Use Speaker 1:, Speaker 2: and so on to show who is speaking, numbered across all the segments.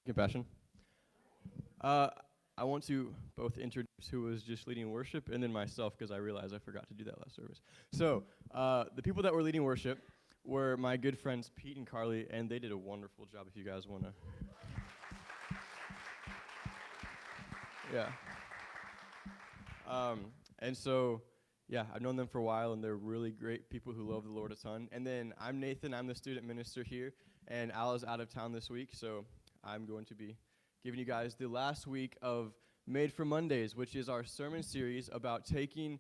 Speaker 1: Compassion. Uh, I want to both introduce who was just leading worship and then myself because I realized I forgot to do that last service. So, the people that were leading worship were my good friends Pete and Carly, and they did a wonderful job. If you guys want to, yeah. And so, yeah, I've known them for a while, and they're really great people who love the Lord a ton. And then I'm Nathan. I'm the student minister here, and Al is out of town this week, so I'm going to be giving you guys the last week of Made for Mondays, which is our sermon series about taking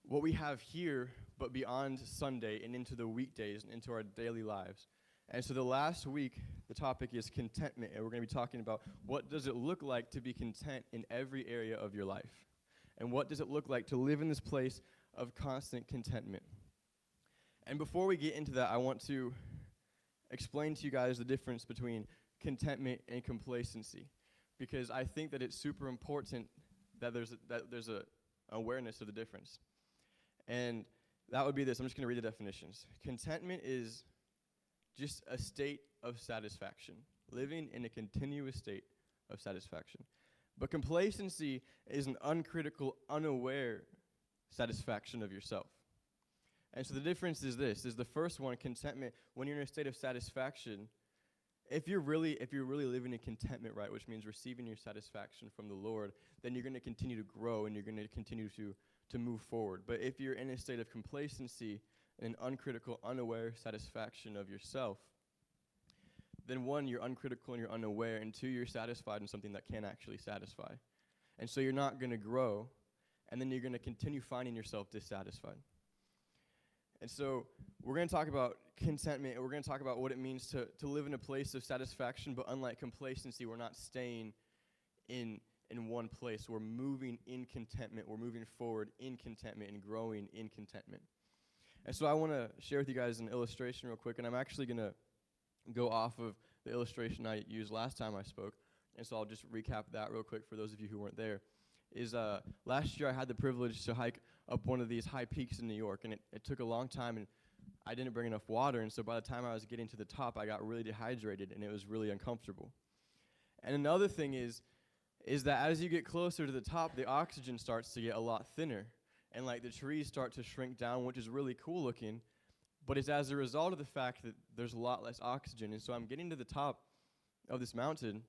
Speaker 1: what we have here, but beyond Sunday and into the weekdays and into our daily lives. And so the last week, the topic is contentment, and we're going to be talking about what does it look like to be content in every area of your life? And what does it look like to live in this place of constant contentment? And before we get into that, I want to explain to you guys the difference between contentment and complacency, because I think that it's super important that there's a awareness of the difference. And that would be this. I'm just going to read the definitions. Contentment is just a state of satisfaction, living in a continuous state of satisfaction. But complacency is an uncritical, unaware satisfaction of yourself. And so the difference is this, is the first one, contentment, when you're in a state of satisfaction, if you're really living in contentment, right, which means receiving your satisfaction from the Lord, then you're going to continue to grow and you're going to continue to move forward. But if you're in a state of complacency, an uncritical, unaware satisfaction of yourself, then one, you're uncritical and you're unaware, and two, you're satisfied in something that can't actually satisfy. And so you're not going to grow, and then you're going to continue finding yourself dissatisfied. And so we're going to talk about contentment, and we're going to talk about what it means to live in a place of satisfaction, but unlike complacency, we're not staying in one place. We're moving in contentment. We're moving forward in contentment and growing in contentment. And so I want to share with you guys an illustration real quick, and I'm actually going to go off of the illustration I used last time I spoke. And so I'll just recap that real quick for those of you who weren't there. Last year I had the privilege to hike up one of these high peaks in New York, and it took a long time, and I didn't bring enough water, and so by the time I was getting to the top, I got really dehydrated, and it was really uncomfortable. And another thing is that as you get closer to the top, the oxygen starts to get a lot thinner, and like the trees start to shrink down, which is really cool looking, but it's as a result of the fact that there's a lot less oxygen. And so I'm getting to the top of this mountain,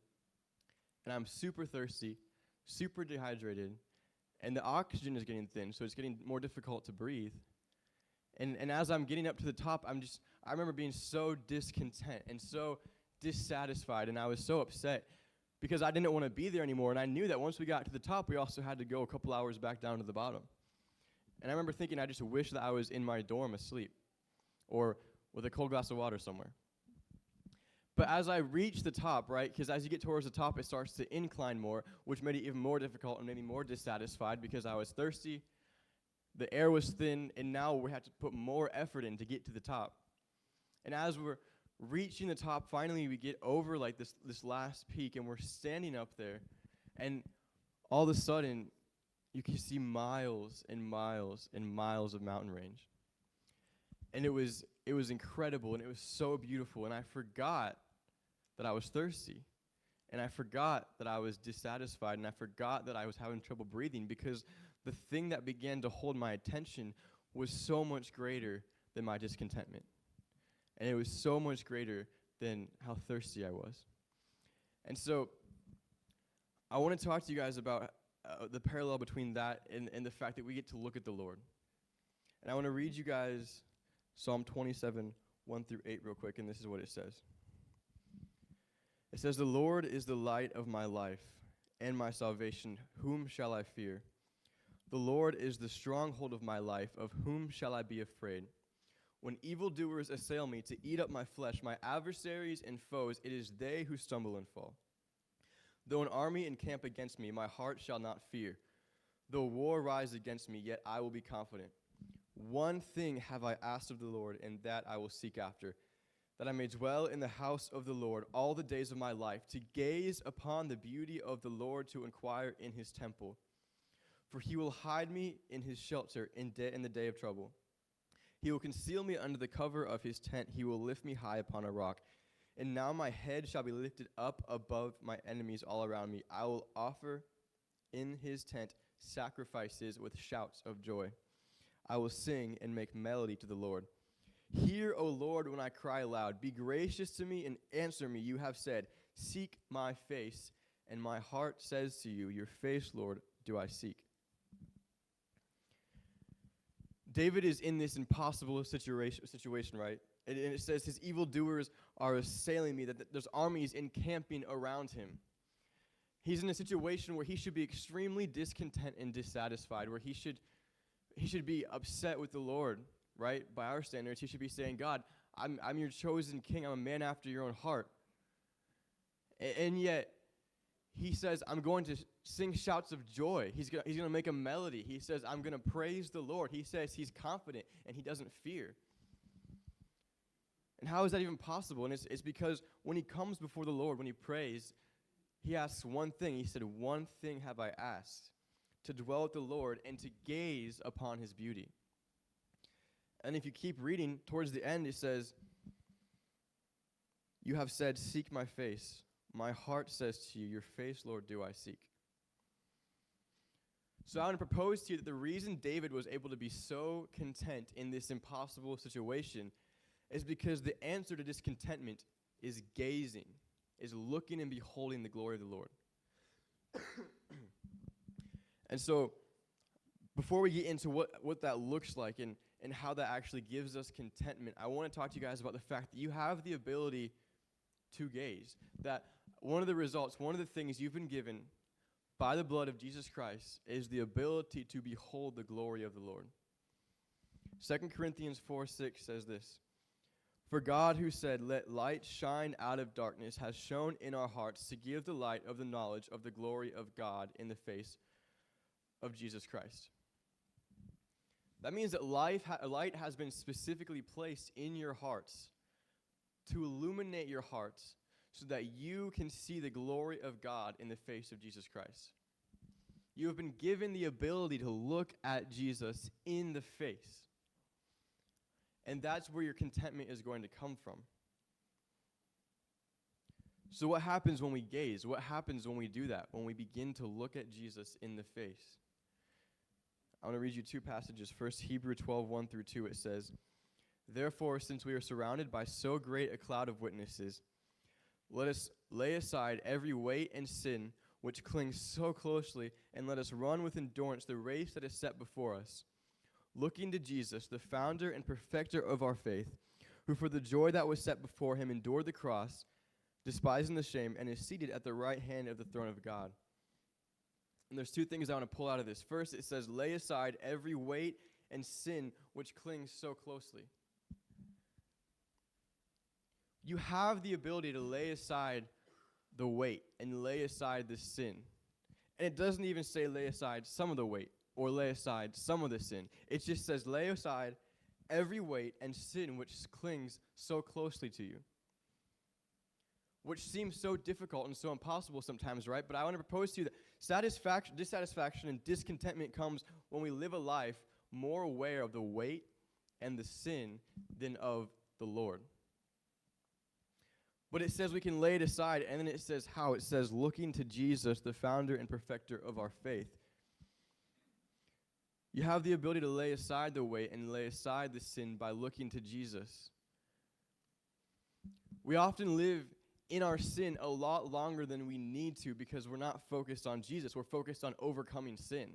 Speaker 1: and I'm super thirsty, super dehydrated, and the oxygen is getting thin, so it's getting more difficult to breathe. And as I'm getting up to the top, I remember being so discontent and so dissatisfied, and I was so upset because I didn't want to be there anymore, and I knew that once we got to the top, we also had to go a couple hours back down to the bottom. And I remember thinking, I just wish that I was in my dorm asleep, or with a cold glass of water somewhere. But as I reached the top, right, because as you get towards the top, it starts to incline more, which made it even more difficult and made me more dissatisfied because I was thirsty, the air was thin, and now we had to put more effort in to get to the top. And as we're reaching the top, finally we get over like this last peak, and we're standing up there, and all of a sudden, you can see miles and miles and miles of mountain range. And it was incredible, and it was so beautiful, and I forgot that I was thirsty, and I forgot that I was dissatisfied, and I forgot that I was having trouble breathing, because the thing that began to hold my attention was so much greater than my discontentment, and it was so much greater than how thirsty I was. And so I want to talk to you guys about the parallel between that and the fact that we get to look at the Lord. And I want to read you guys Psalm 27, 1 through 8 real quick, and this is what it says. It says, "The Lord is the light of my life and my salvation. Whom shall I fear? The Lord is the stronghold of my life. Of whom shall I be afraid? When evildoers assail me to eat up my flesh, my adversaries and foes, it is they who stumble and fall. Though an army encamp against me, my heart shall not fear. Though war rise against me, yet I will be confident. One thing have I asked of the Lord, and that I will seek after, that I may dwell in the house of the Lord all the days of my life, to gaze upon the beauty of the Lord, to inquire in his temple. For he will hide me in his shelter in the day of trouble. He will conceal me under the cover of his tent. He will lift me high upon a rock. And now my head shall be lifted up above my enemies all around me. I will offer in his tent sacrifices with shouts of joy. I will sing and make melody to the Lord. Hear, O Lord, when I cry aloud. Be gracious to me and answer me. You have said, seek my face. And my heart says to you, your face, Lord, do I seek. David is in this impossible situation, right? And it says his evildoers are assailing me, that there's armies encamping around him. He's in a situation where he should be extremely discontent and dissatisfied, where he should be upset with the Lord, right? By our standards, he should be saying, God, I'm your chosen king. I'm a man after your own heart. And yet, he says, I'm going to sing shouts of joy. He's going to make a melody. He says, I'm going to praise the Lord. He says he's confident and he doesn't fear. And how is that even possible? And it's because when he comes before the Lord, when he prays, he asks one thing. He said, one thing have I asked, to dwell with the Lord and to gaze upon his beauty. And if you keep reading, towards the end it says, you have said, seek my face. My heart says to you, your face, Lord, do I seek. So I want to propose to you that the reason David was able to be so content in this impossible situation is because the answer to discontentment is gazing, is looking and beholding the glory of the Lord. And so before we get into what that looks like and how that actually gives us contentment, I want to talk to you guys about the fact that you have the ability to gaze. That one of the results, one of the things you've been given by the blood of Jesus Christ is the ability to behold the glory of the Lord. 2 Corinthians 4:6 says this, for God who said, let light shine out of darkness, has shone in our hearts to give the light of the knowledge of the glory of God in the face of Jesus Christ. That means that light has been specifically placed in your hearts to illuminate your hearts so that you can see the glory of God in the face of Jesus Christ. You have been given the ability to look at Jesus in the face. And that's where your contentment is going to come from. So what happens when we gaze? What happens when we do that? When we begin to look at Jesus in the face? I want to read you two passages. First, Hebrews 12:1-2, it says, therefore, since we are surrounded by so great a cloud of witnesses, let us lay aside every weight and sin which clings so closely, and let us run with endurance the race that is set before us, looking to Jesus, the founder and perfecter of our faith, who for the joy that was set before him endured the cross, despising the shame, and is seated at the right hand of the throne of God. And there's two things I want to pull out of this. First, it says, lay aside every weight and sin which clings so closely. You have the ability to lay aside the weight and lay aside the sin. And it doesn't even say lay aside some of the weight or lay aside some of the sin. It just says lay aside every weight and sin which clings so closely to you. Which seems so difficult and so impossible sometimes, right? But I want to propose to you that dissatisfaction and discontentment comes when we live a life more aware of the weight and the sin than of the Lord. But it says we can lay it aside, and then it says how? It says looking to Jesus, the founder and perfecter of our faith. You have the ability to lay aside the weight and lay aside the sin by looking to Jesus. We often live in our sin a lot longer than we need to because we're not focused on Jesus. We're focused on overcoming sin.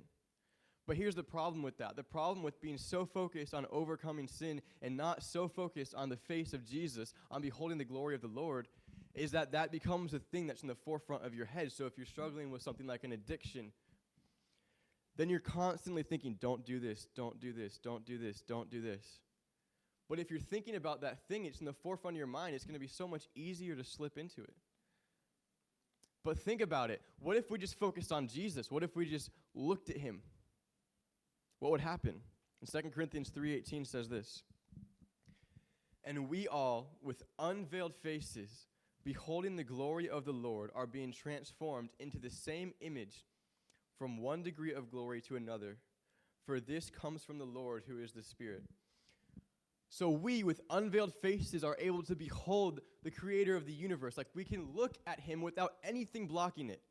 Speaker 1: But here's the problem with that. The problem with being so focused on overcoming sin and not so focused on the face of Jesus, on beholding the glory of the Lord, is that that becomes a thing that's in the forefront of your head. So if you're struggling with something like an addiction, then you're constantly thinking, don't do this, don't do this, don't do this, don't do this. But if you're thinking about that thing, it's in the forefront of your mind, it's going to be so much easier to slip into it. But think about it. What if we just focused on Jesus? What if we just looked at him? What would happen? In 2 Corinthians 3:18 says this, and we all, with unveiled faces, beholding the glory of the Lord, are being transformed into the same image from one degree of glory to another. For this comes from the Lord, who is the Spirit. So we, with unveiled faces, are able to behold the creator of the universe. Like, we can look at him without anything blocking it.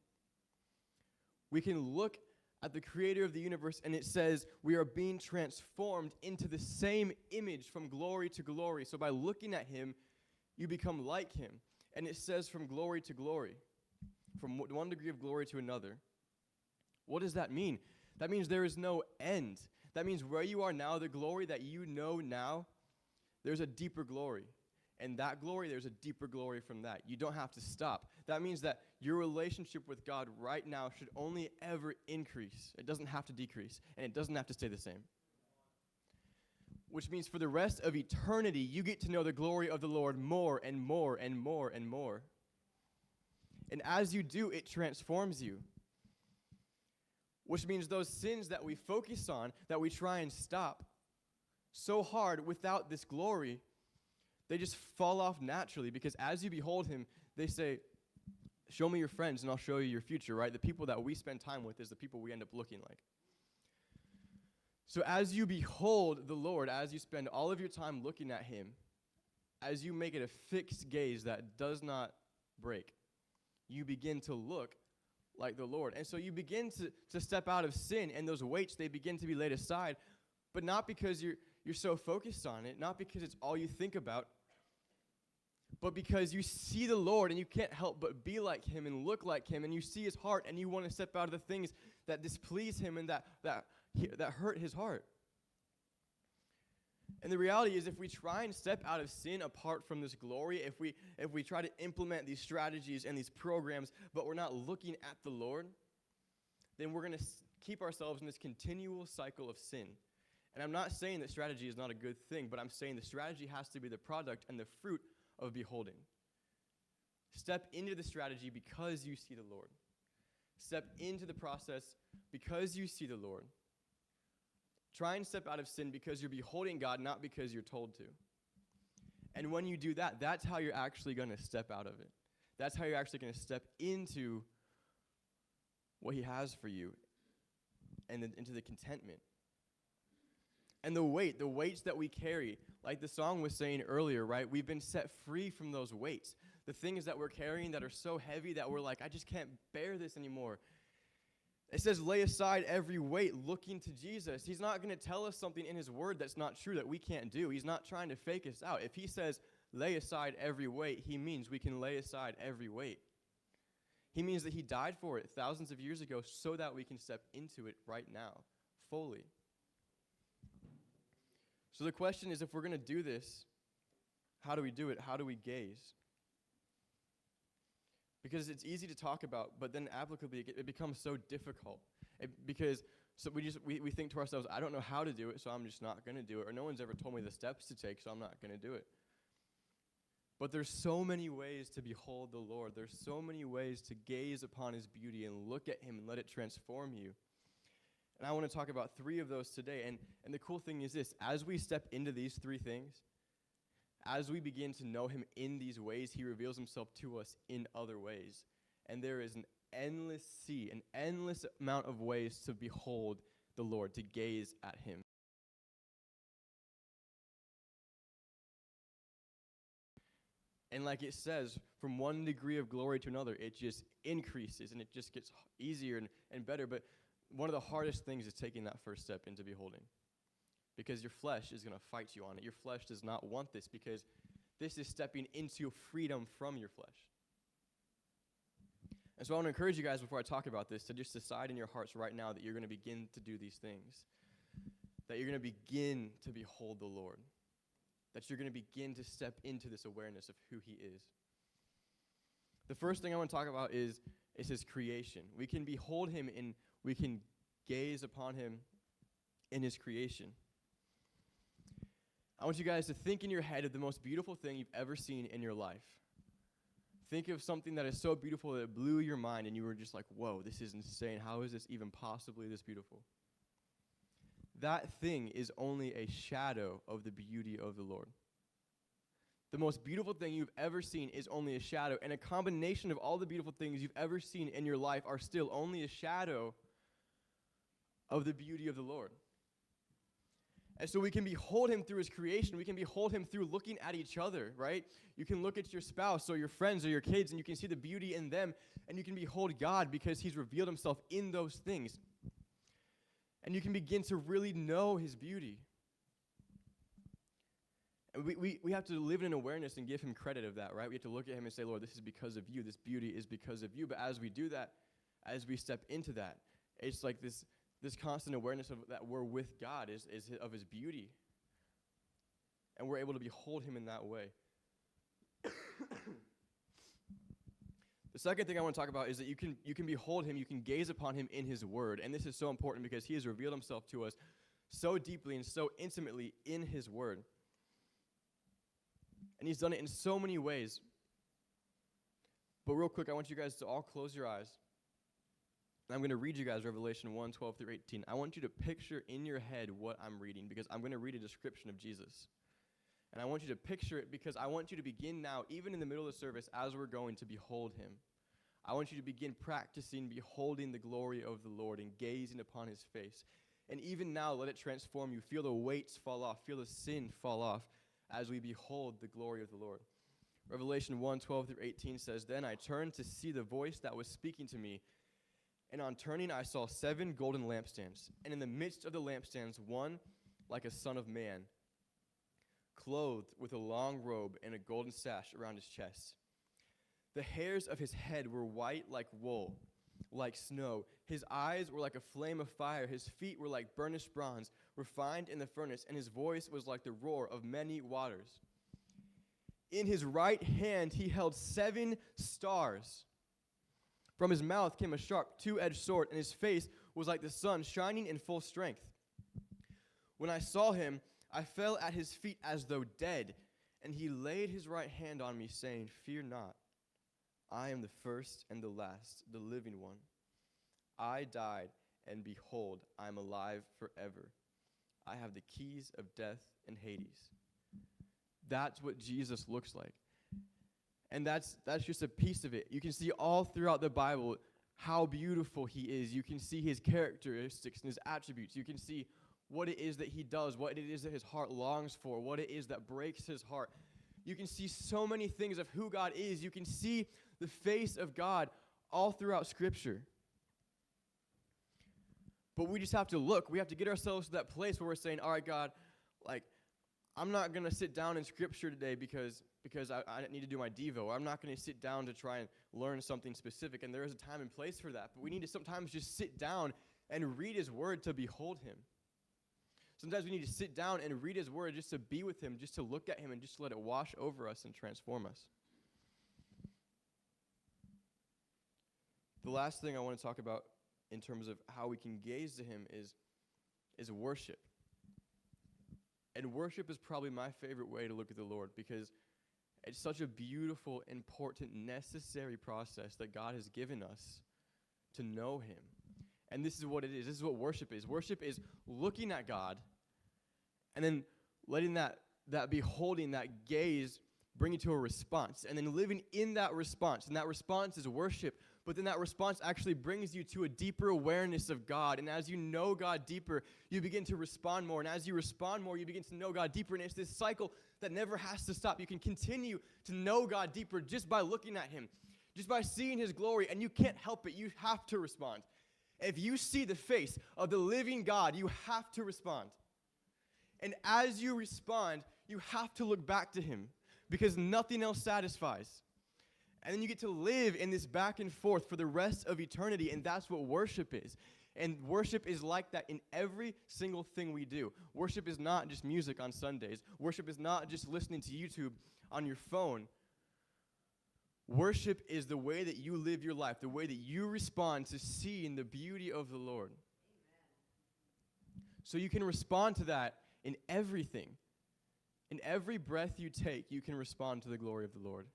Speaker 1: We can look at the creator of the universe, and it says we are being transformed into the same image from glory to glory. So by looking at him, you become like him. And it says from glory to glory, from one degree of glory to another. What does that mean? That means there is no end. That means where you are now, the glory that you know now, there's a deeper glory. And that glory, there's a deeper glory from that. You don't have to stop. That means that your relationship with God right now should only ever increase. It doesn't have to decrease, and it doesn't have to stay the same. Which means for the rest of eternity, you get to know the glory of the Lord more and more and more and more. And as you do, it transforms you. Which means those sins that we focus on, that we try and stop so hard without this glory, they just fall off naturally, because as you behold him, they say, show me your friends and I'll show you your future, right? The people that we spend time with is the people we end up looking like. So as you behold the Lord, as you spend all of your time looking at him, as you make it a fixed gaze that does not break, you begin to look like the Lord. And so you begin to step out of sin, and those weights, they begin to be laid aside, but not because you're so focused on it, not because it's all you think about, but because you see the Lord and you can't help but be like him and look like him, and you see his heart and you want to step out of the things that displease him and that hurt his heart. And the reality is, if we try and step out of sin apart from this glory, if we try to implement these strategies and these programs, but we're not looking at the Lord, then we're going to keep ourselves in this continual cycle of sin. And I'm not saying that strategy is not a good thing, but I'm saying the strategy has to be the product and the fruit of beholding. Step into the strategy because you see the Lord. Step into the process because you see the Lord. Try and step out of sin because you're beholding God, not because you're told to. And when you do that, that's how you're actually going to step out of it. That's how you're actually going to step into what he has for you and into the contentment. And the weights that we carry, like the song was saying earlier, right? We've been set free from those weights. The things that we're carrying that are so heavy that we're like, I just can't bear this anymore. It says, lay aside every weight looking to Jesus. He's not going to tell us something in his word that's not true, that we can't do. He's not trying to fake us out. If he says, lay aside every weight, he means we can lay aside every weight. He means that he died for it thousands of years ago so that we can step into it right now, fully. So the question is, if we're going to do this, how do we do it? How do we gaze? Because it's easy to talk about, but then applicably it becomes so difficult. We think to ourselves, I don't know how to do it, so I'm just not going to do it. Or no one's ever told me the steps to take, so I'm not going to do it. But there's so many ways to behold the Lord. There's so many ways to gaze upon his beauty and look at him and let it transform you. And I want to talk about 3 of those today. And the cool thing is this: as we step into these 3 things, as we begin to know him in these ways, he reveals himself to us in other ways. And there is an endless sea, an endless amount of ways to behold the Lord, to gaze at him. And like it says, from one degree of glory to another, it just increases and it just gets easier and better. But one of the hardest things is taking that first step into beholding, because your flesh is going to fight you on it. Your flesh does not want this, because this is stepping into freedom from your flesh. And so I want to encourage you guys, before I talk about this, to just decide in your hearts right now that you're going to begin to do these things, that you're going to begin to behold the Lord, that you're going to begin to step into this awareness of who he is. The first thing I want to talk about is his creation. We can behold him we can gaze upon him in his creation. I want you guys to think in your head of the most beautiful thing you've ever seen in your life. Think of something that is so beautiful that it blew your mind and you were just like, whoa, this is insane. How is this even possibly this beautiful? That thing is only a shadow of the beauty of the Lord. The most beautiful thing you've ever seen is only a shadow, and a combination of all the beautiful things you've ever seen in your life are still only a shadow of the beauty of the Lord. And so we can behold him through his creation. We can behold him through looking at each other, right? You can look at your spouse or your friends or your kids, and you can see the beauty in them, and you can behold God because he's revealed himself in those things. And you can begin to really know his beauty. And we have to live in an awareness and give him credit of that, right? We have to look at him and say, Lord, this is because of you. This beauty is because of you. But as we do that, as we step into that, it's like this constant awareness of that we're with God is of his beauty. And we're able to behold him in that way. The second thing I want to talk about is that you can behold him, you can gaze upon him in his word. And this is so important because he has revealed himself to us so deeply and so intimately in his word. And he's done it in so many ways. But real quick, I want you guys to all close your eyes. And I'm going to read you guys Revelation 1:12 through 18. I want you to picture in your head what I'm reading because I'm going to read a description of Jesus. And I want you to picture it because I want you to begin now, even in the middle of the service, as we're going to behold him. I want you to begin practicing beholding the glory of the Lord and gazing upon his face. And even now, let it transform you. Feel the weights fall off. Feel the sin fall off as we behold the glory of the Lord. Revelation 1:12 through 18 says, Then I turned to see the voice that was speaking to me. And on turning, I saw 7 golden lampstands. And in the midst of the lampstands, one like a son of man, clothed with a long robe and a golden sash around his chest. The hairs of his head were white like wool, like snow. His eyes were like a flame of fire. His feet were like burnished bronze, refined in the furnace, and his voice was like the roar of many waters. In his right hand he held 7 stars. From his mouth came a sharp 2-edged sword, and his face was like the sun shining in full strength. When I saw him, I fell at his feet as though dead, and he laid his right hand on me, saying, Fear not. I am the first and the last, the living one. I died, and behold, I am alive forever. I have the keys of death and Hades. That's what Jesus looks like. And that's just a piece of it. You can see all throughout the Bible how beautiful he is. You can see his characteristics and his attributes. You can see what it is that he does, what it is that his heart longs for, what it is that breaks his heart. You can see so many things of who God is. You can see the face of God all throughout Scripture. But we just have to look. We have to get ourselves to that place where we're saying, all right, God, like, I'm not going to sit down in Scripture today because I need to do my Devo. Or I'm not going to sit down to try and learn something specific. And there is a time and place for that. But we need to sometimes just sit down and read his word to behold him. Sometimes we need to sit down and read his word just to be with him, just to look at him and just to let it wash over us and transform us. The last thing I want to talk about in terms of how we can gaze to him is worship. And worship is probably my favorite way to look at the Lord because it's such a beautiful, important, necessary process that God has given us to know him. And this is what it is. This is what worship is. Worship is looking at God and then letting that beholding, that gaze bring you to a response. And then living in that response. And that response is worship. But then that response actually brings you to a deeper awareness of God. And as you know God deeper, you begin to respond more. And as you respond more, you begin to know God deeper. And it's this cycle that never has to stop. You can continue to know God deeper just by looking at him, just by seeing his glory. And you can't help it. You have to respond. If you see the face of the living God, you have to respond. And as you respond, you have to look back to him because nothing else satisfies. And then you get to live in this back and forth for the rest of eternity, and that's what worship is. And worship is like that in every single thing we do. Worship is not just music on Sundays. Worship is not just listening to YouTube on your phone. Worship is the way that you live your life, the way that you respond to seeing the beauty of the Lord. Amen. So you can respond to that in everything. In every breath you take, you can respond to the glory of the Lord.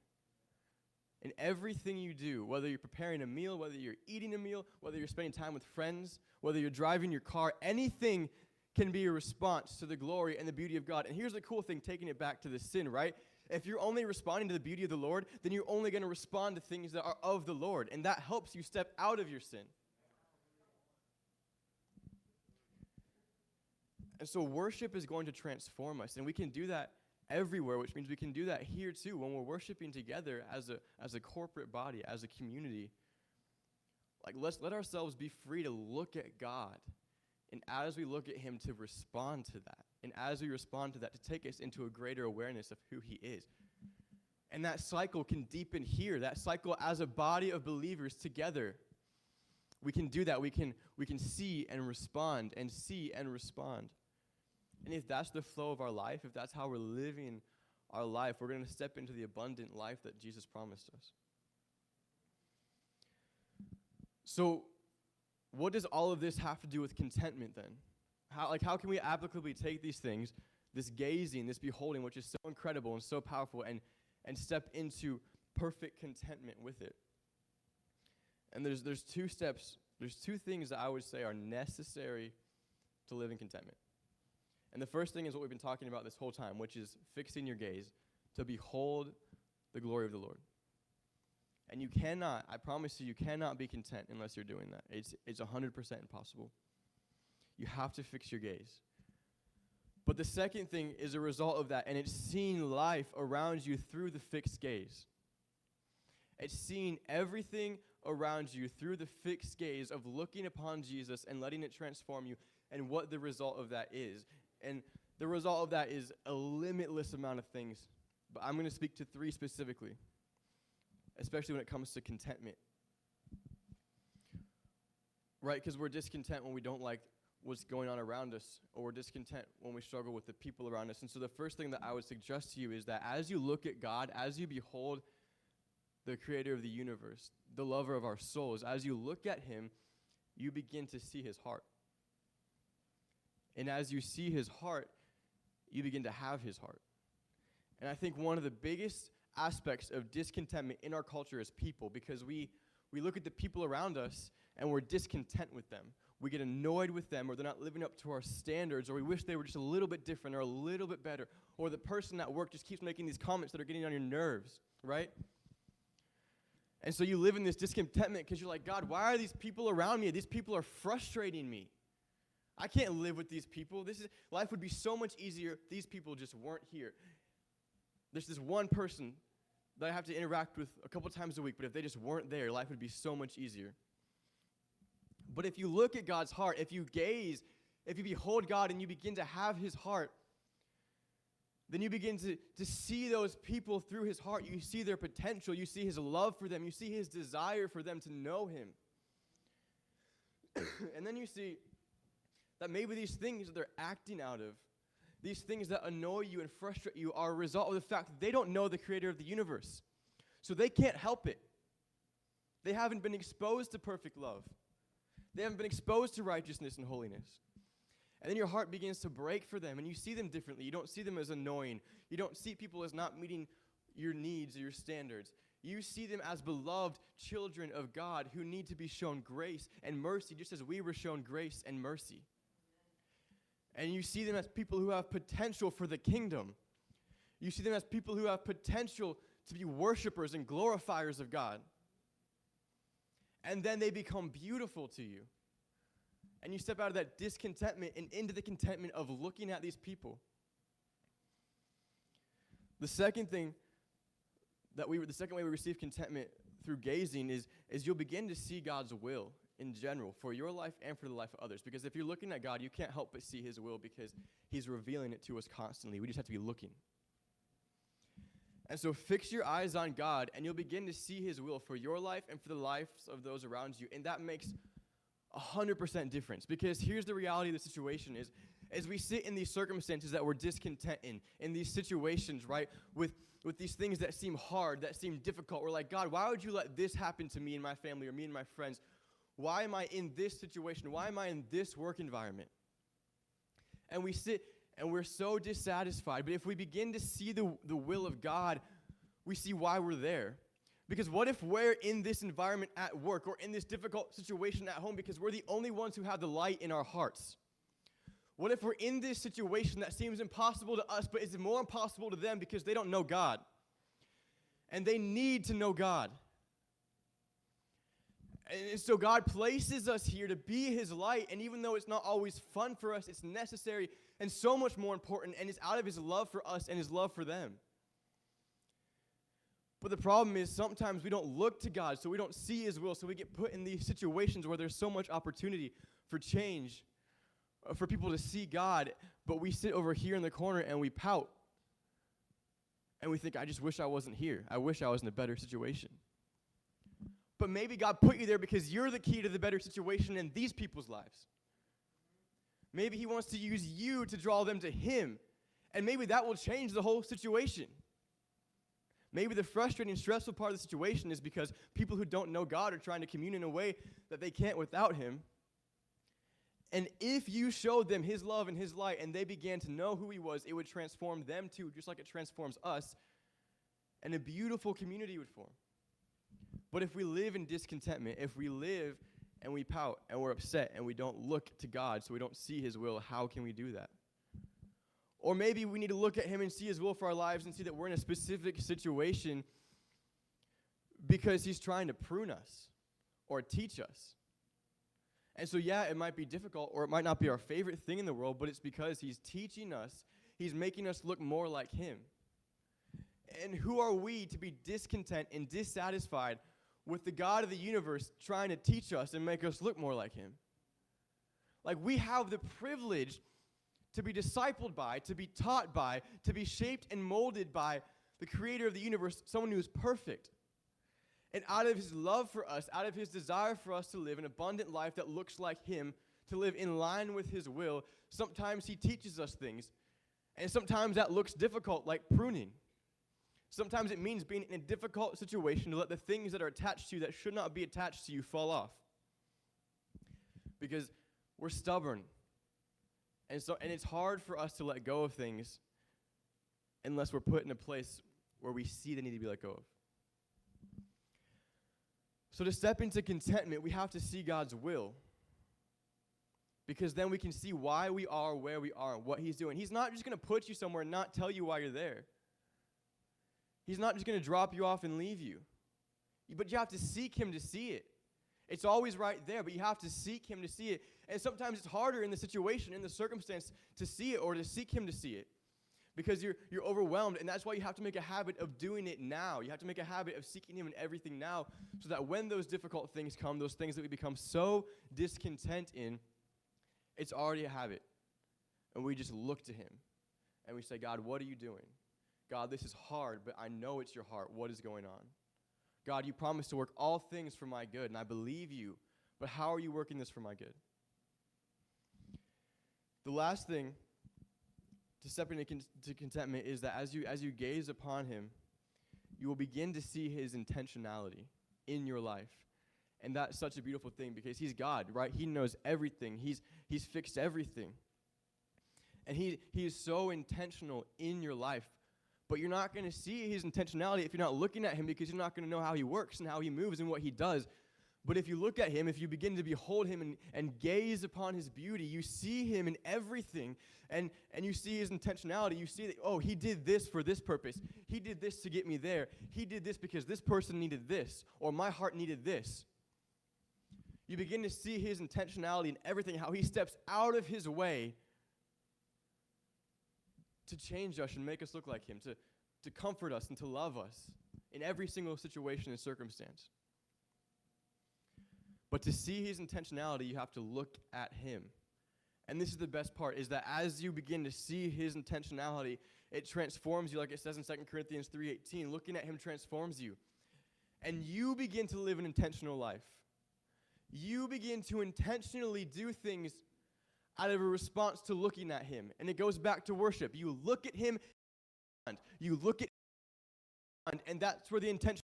Speaker 1: In everything you do, whether you're preparing a meal, whether you're eating a meal, whether you're spending time with friends, whether you're driving your car, anything can be a response to the glory and the beauty of God. And here's the cool thing, taking it back to the sin, right? If you're only responding to the beauty of the Lord, then you're only going to respond to things that are of the Lord, and that helps you step out of your sin. And so worship is going to transform us, and we can do that everywhere, which means we can do that here too when we're worshiping together as a corporate body, as a community. Like, let's let ourselves be free to look at God, and as we look at him, to respond to that. And as we respond to that, to take us into a greater awareness of who he is. And that cycle can deepen here. That cycle as a body of believers together. We can do that. We can see and respond and see and respond. And if that's the flow of our life, if that's how we're living our life, we're going to step into the abundant life that Jesus promised us. So, what does all of this have to do with contentment then? How can we applicably take these things, this gazing, this beholding, which is so incredible and so powerful, and step into perfect contentment with it? And there's two steps, there's two things that I would say are necessary to live in contentment. And the first thing is what we've been talking about this whole time, which is fixing your gaze to behold the glory of the Lord. And you cannot, I promise you cannot be content unless you're doing that. It's 100% impossible. You have to fix your gaze. But the second thing is a result of that, and it's seeing life around you through the fixed gaze. It's seeing everything around you through the fixed gaze of looking upon Jesus and letting it transform you, and what the result of that is. And the result of that is a limitless amount of things. But I'm going to speak to three specifically, especially when it comes to contentment. Right? Because we're discontent when we don't like what's going on around us, or we're discontent when we struggle with the people around us. And so the first thing that I would suggest to you is that as you look at God, as you behold the creator of the universe, the lover of our souls, as you look at him, you begin to see his heart. And as you see his heart, you begin to have his heart. And I think one of the biggest aspects of discontentment in our culture is people, because we look at the people around us and we're discontent with them. We get annoyed with them, or they're not living up to our standards, or we wish they were just a little bit different or a little bit better, or the person at work just keeps making these comments that are getting on your nerves, right? And so you live in this discontentment because you're like, God, why are these people around me? These people are frustrating me. I can't live with these people. Life would be so much easier if these people just weren't here. There's this one person that I have to interact with a couple times a week, but if they just weren't there, life would be so much easier. But if you look at God's heart, if you gaze, if you behold God and you begin to have his heart, then you begin to see those people through his heart. You see their potential. You see his love for them. You see his desire for them to know him. And then you see that maybe these things that they're acting out of, these things that annoy you and frustrate you, are a result of the fact that they don't know the creator of the universe. So they can't help it. They haven't been exposed to perfect love. They haven't been exposed to righteousness and holiness. And then your heart begins to break for them, and you see them differently. You don't see them as annoying. You don't see people as not meeting your needs or your standards. You see them as beloved children of God who need to be shown grace and mercy, just as we were shown grace and mercy. And you see them as people who have potential for the kingdom. You see them as people who have potential to be worshipers and glorifiers of God. And then they become beautiful to you. And you step out of that discontentment and into the contentment of looking at these people. The second way we receive contentment through gazing is you'll begin to see God's will in general for your life and for the life of others. Because if you're looking at God, you can't help but see his will because he's revealing it to us constantly. We just have to be looking. And so fix your eyes on God, and you'll begin to see his will for your life and for the lives of those around you. And that makes 100% difference, because here's the reality of the situation is, as we sit in these circumstances that we're discontent in these situations, right, with these things that seem hard, that seem difficult, we're like, God, why would you let this happen to me and my family or me and my friends? Why am I in this situation? Why am I in this work environment? And we sit and we're so dissatisfied. But if we begin to see the will of God, we see why we're there. Because what if we're in this environment at work or in this difficult situation at home because we're the only ones who have the light in our hearts? What if we're in this situation that seems impossible to us, but is more impossible to them because they don't know God? And they need to know God. And so God places us here to be his light, and even though it's not always fun for us, it's necessary and so much more important, and it's out of his love for us and his love for them. But the problem is sometimes we don't look to God, so we don't see his will, so we get put in these situations where there's so much opportunity for change, for people to see God, but we sit over here in the corner and we pout. And we think, I just wish I wasn't here. I wish I was in a better situation. But maybe God put you there because you're the key to the better situation in these people's lives. Maybe he wants to use you to draw them to him. And maybe that will change the whole situation. Maybe the frustrating, stressful part of the situation is because people who don't know God are trying to commune in a way that they can't without him. And if you showed them his love and his light and they began to know who he was, it would transform them too, just like it transforms us. And a beautiful community would form. But if we live in discontentment, if we live and we pout and we're upset and we don't look to God so we don't see his will, how can we do that? Or maybe we need to look at him and see his will for our lives and see that we're in a specific situation because he's trying to prune us or teach us. And so, yeah, it might be difficult or it might not be our favorite thing in the world, but it's because he's teaching us, he's making us look more like him. And who are we to be discontent and dissatisfied with the God of the universe trying to teach us and make us look more like him? Like, we have the privilege to be discipled by, to be taught by, to be shaped and molded by the creator of the universe, someone who is perfect. And out of his love for us, out of his desire for us to live an abundant life that looks like him, to live in line with his will, sometimes he teaches us things. And sometimes that looks difficult, like pruning. Sometimes it means being in a difficult situation to let the things that are attached to you that should not be attached to you fall off. Because we're stubborn. And it's hard for us to let go of things unless we're put in a place where we see they need to be let go of. So to step into contentment, we have to see God's will. Because then we can see why we are where we are and what he's doing. He's not just going to put you somewhere and not tell you why you're there. He's not just going to drop you off and leave you. But you have to seek him to see it. It's always right there, but you have to seek him to see it. And sometimes it's harder in the situation, in the circumstance, to see it or to seek him to see it. Because you're overwhelmed, and that's why you have to make a habit of doing it now. You have to make a habit of seeking him in everything now, so that when those difficult things come, those things that we become so discontent in, it's already a habit. And we just look to him, and we say, God, what are you doing? God, this is hard, but I know it's your heart. What is going on? God, you promised to work all things for my good, and I believe you, but how are you working this for my good? The last thing to step into contentment is that as you gaze upon him, you will begin to see his intentionality in your life. And that's such a beautiful thing because he's God, right? He knows everything. He's fixed everything. And he is so intentional in your life. But you're not going to see his intentionality if you're not looking at him because you're not going to know how he works and how he moves and what he does. But if you look at him, if you begin to behold him and gaze upon his beauty, you see him in everything, and you see his intentionality. You see that, oh, he did this for this purpose. He did this to get me there. He did this because this person needed this, or my heart needed this. You begin to see his intentionality in everything, how he steps out of his way to change us and make us look like him, to comfort us and to love us in every single situation and circumstance. But to see his intentionality, you have to look at him. And this is the best part, is that as you begin to see his intentionality, it transforms you, like it says in 2 Corinthians 3:18. Looking at him transforms you. And you begin to live an intentional life. You begin to intentionally do things out of a response to looking at him. And it goes back to worship. You look at him, and you look at him, and that's where the intention,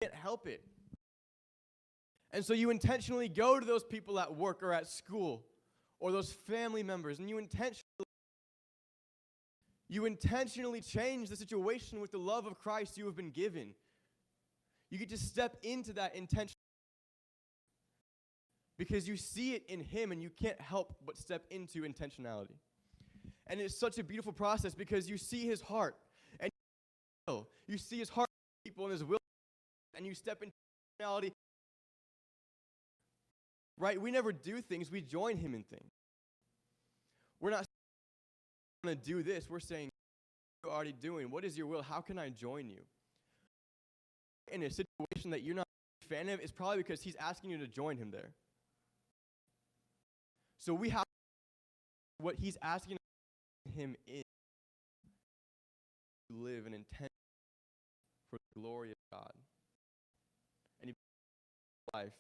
Speaker 1: you can't help it. And so you intentionally go to those people at work or at school or those family members, and you intentionally change the situation with the love of Christ you have been given. You get to step into that intention because you see it in him and you can't help but step into intentionality. And it's such a beautiful process because you see his heart and you see his heart for people and his will, and you step into intentionality right? We never do things. We join him in things. We're not going to do this. We're saying, what are you already doing? What is your will? How can I join you? In a situation that you're not a fan of, it's probably because he's asking you to join him there. So we have what he's asking him in to live an intent for the glory of God. And life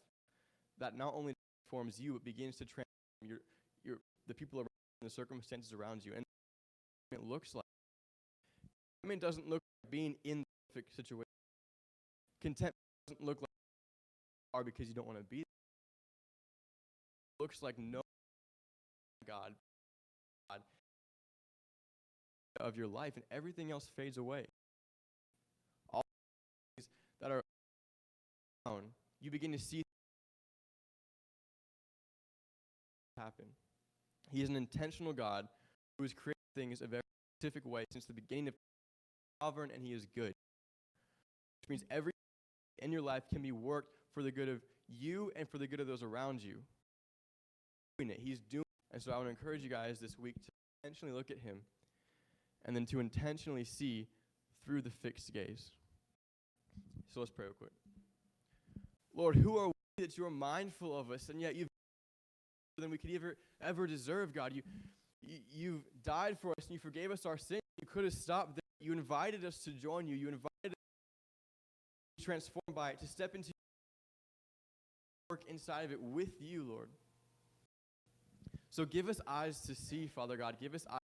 Speaker 1: that not only transforms you, but begins to transform the people around you, the circumstances around you. And it looks like contentment doesn't look like being in the perfect situation. Contentment doesn't look like you are because you don't want to be there. It looks like no God of your life, and everything else fades away. All things that are around, you begin to see happen. He is an intentional God who has created things a very specific way since the beginning of sovereign, and he is good. Which means everything in your life can be worked for the good of you and for the good of those around you. He's doing it. And so I want to encourage you guys this week to intentionally look at him and then to intentionally see through the fixed gaze. So let's pray real quick. Lord, who are we that you are mindful of us, and yet you've than we could ever deserve, God. You've died for us, and you forgave us our sins. You could have stopped there. You invited us to join you. You invited us to be transformed by it, to step into work inside of it with you, Lord. So give us eyes to see, Father God. Give us eyes